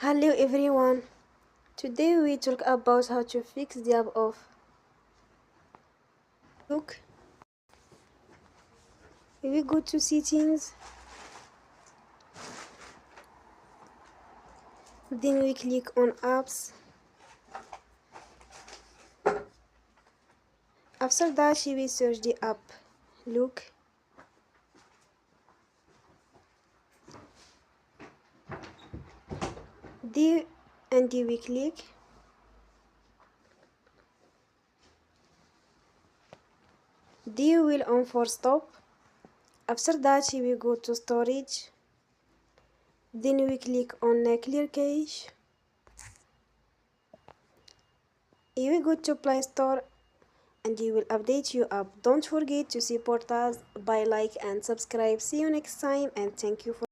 Hello everyone. Today we talk about how to fix the app of Look. We go to settings, then we click on apps. After that we search the app Look. And we click. Will on for stop. After that we go to storage. Then we click on clear cache. We go to Play Store and you will update your app. Don't forget to support us by like and subscribe. See you next time and thank you for